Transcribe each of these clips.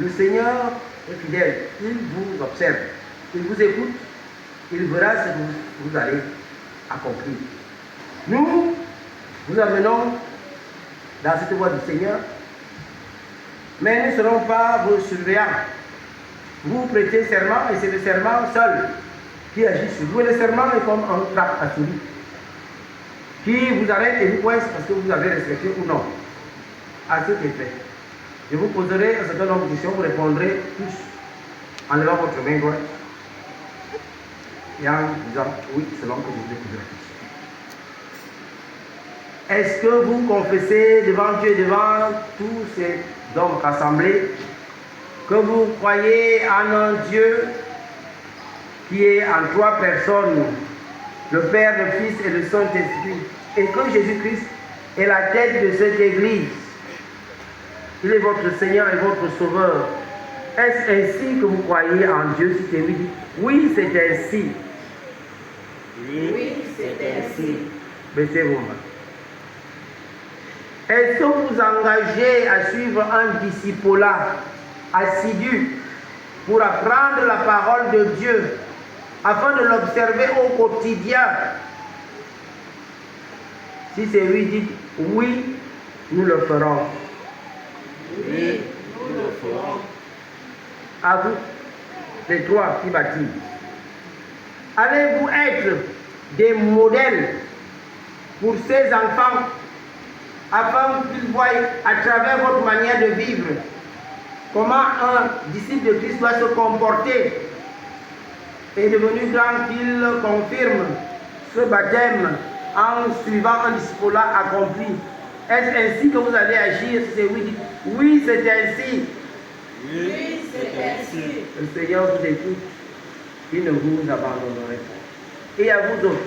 Le Seigneur est fidèle, il vous observe, il vous écoute, il verra ce que vous allez accomplir. Nous vous amenons dans cette voie du Seigneur, mais nous ne serons pas vos surveillants. Vous prêtez serment et c'est le serment seul qui agit sur vous. Et le serment est comme un trappe à souris qui vous arrête et vous coince parce que vous avez respecté ou non à cet effet. Je vous poserai un certain nombre de questions, vous répondrez tous en levant votre main droite et en disant oui selon que je vous ai posé la question. Est-ce que vous confessez devant Dieu et devant tous ces hommes rassemblés que vous croyez en un Dieu qui est en trois personnes, le Père, le Fils et le Saint-Esprit, et que Jésus-Christ est la tête de cette Église? Il est votre Seigneur et votre Sauveur. Est-ce ainsi que vous croyez en Dieu? Si c'est oui, dites oui, c'est ainsi. Oui, c'est ainsi. Baissez vos mains. Est-ce que vous vous engagez à suivre un discipulat assidu pour apprendre la parole de Dieu afin de l'observer au quotidien? Si c'est oui, dites oui, nous le ferons. Oui, nous le ferons. À vous, les trois qui baptisent. Allez-vous être des modèles pour ces enfants afin qu'ils voient à travers votre manière de vivre comment un disciple de Christ doit se comporter et devenu grand qu'il confirme ce baptême en suivant un discipulat accompli? Est-ce ainsi que vous allez agir? Si c'est oui, dites oui, c'est ainsi. Oui, c'est ainsi. Le Seigneur vous écoute, il ne vous abandonnerait pas. Et à vous autres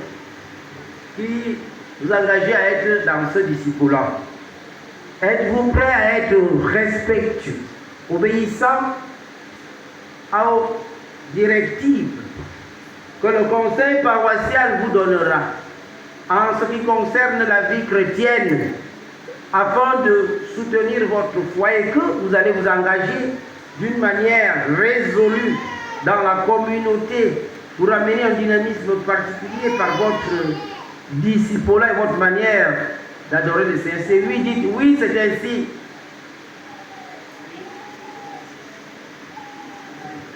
qui vous engagez à être dans ce discipulat, êtes-vous prêts à être respectueux, obéissant aux directives que le conseil paroissial vous donnera en ce qui concerne la vie chrétienne, afin de soutenir votre foi et que vous allez vous engager d'une manière résolue dans la communauté pour amener un dynamisme particulier par votre discipulat et votre manière d'adorer le Seigneur? C'est oui, dites oui, c'est ainsi.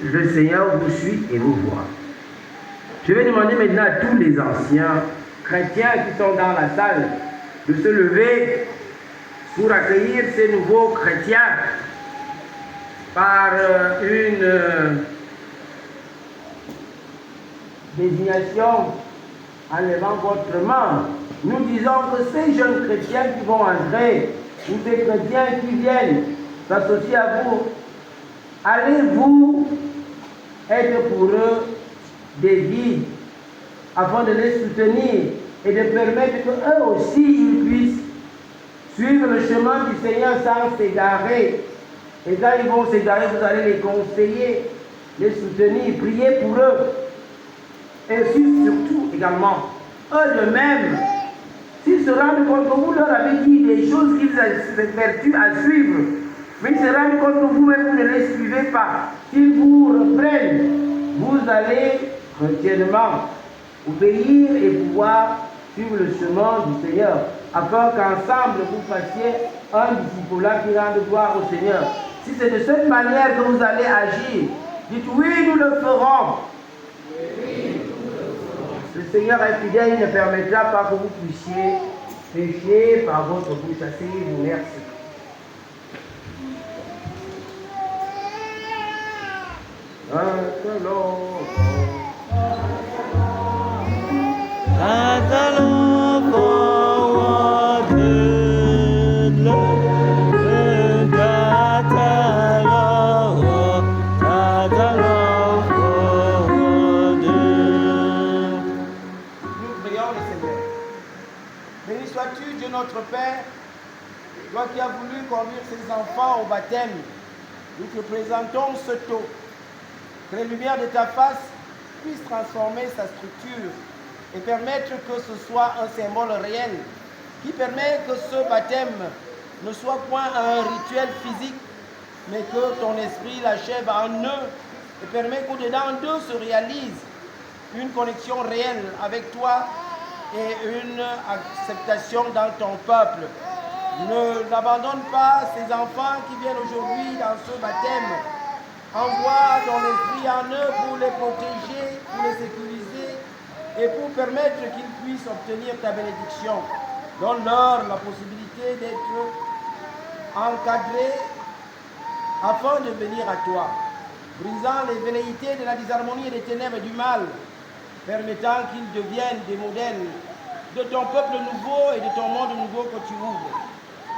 Le Seigneur vous suit et vous voit. Je vais demander maintenant à tous les anciens chrétiens qui sont dans la salle de se lever pour accueillir ces nouveaux chrétiens par une désignation en levant votre main. Nous disons que ces jeunes chrétiens qui vont entrer, ou ces chrétiens qui viennent s'associer à vous, allez-vous être pour eux des guides afin de les soutenir et de permettre qu'eux aussi ils puissent suivre le chemin du Seigneur sans s'égarer? Et quand ils vont s'égarer, vous allez les conseiller, les soutenir, prier pour eux. Et surtout également, eux de même, s'ils se rendent compte que vous leur avez dit des choses qu'ils s'évertuent à suivre, mais ils se rendent compte que vous-même vous ne les suivez pas, s'ils vous reprennent, vous allez chrétiennement obéir et pouvoir suivre le chemin du Seigneur, afin qu'ensemble vous fassiez un discipulat qui rende gloire au Seigneur. Si c'est de cette manière que vous allez agir, dites oui, nous le ferons. Le Seigneur est fidèle, il ne permettra pas que vous puissiez pécher par votre bouche. Asseyez-vous, merci. Notre Père, toi qui as voulu conduire ces enfants au baptême, nous te présentons ce taux. Que les lumières de ta face puissent transformer sa structure et permettre que ce soit un symbole réel qui permet que ce baptême ne soit point un rituel physique, mais que ton esprit l'achève en eux et permet qu'au-dedans d'eux se réalise une connexion réelle avec toi et une acceptation dans ton peuple. N'abandonne pas ces enfants qui viennent aujourd'hui dans ce baptême. Envoie ton esprit en eux pour les protéger, pour les sécuriser et pour permettre qu'ils puissent obtenir ta bénédiction. Donne-leur la possibilité d'être encadrés afin de venir à toi, brisant les velléités de la disharmonie et des ténèbres et du mal, permettant qu'ils deviennent des modèles de ton peuple nouveau et de ton monde nouveau que tu ouvres.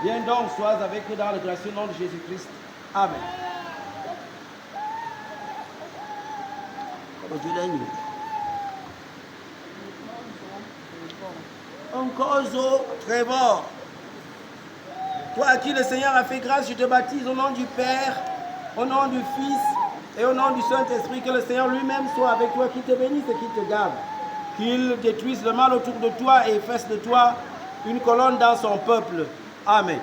Viens donc, sois avec eux dans le gracieux nom de Jésus-Christ. Amen. Onkozo Trevor, toi à qui le Seigneur a fait grâce, je te baptise au nom du Père, au nom du Fils et au nom du Saint-Esprit. Que le Seigneur lui-même soit avec toi, qu'il te bénisse et qu'il te garde, qu'il détruise le mal autour de toi et fasse de toi une colonne dans son peuple. Amen.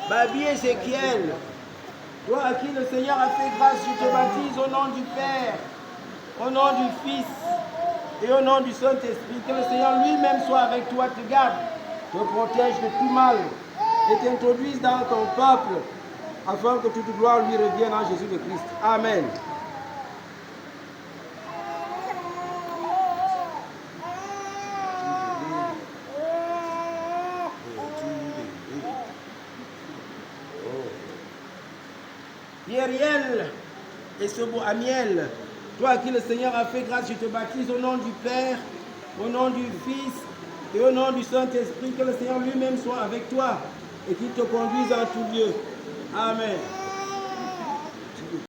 Babi Ézéchiel, toi à qui le Seigneur a fait grâce, je te baptise au nom du Père, au nom du Fils et au nom du Saint-Esprit. Que le Seigneur lui-même soit avec toi, te garde, te protège de tout mal et t'introduise dans ton peuple, afin que toute gloire lui revienne en Jésus de Christ. Amen. Pierriel et Amiel, toi à qui le Seigneur a fait grâce, je te baptise au nom du Père, au nom du Fils et au nom du Saint-Esprit. Que le Seigneur lui-même soit avec toi et qu'il te conduise en tout lieu. Amen.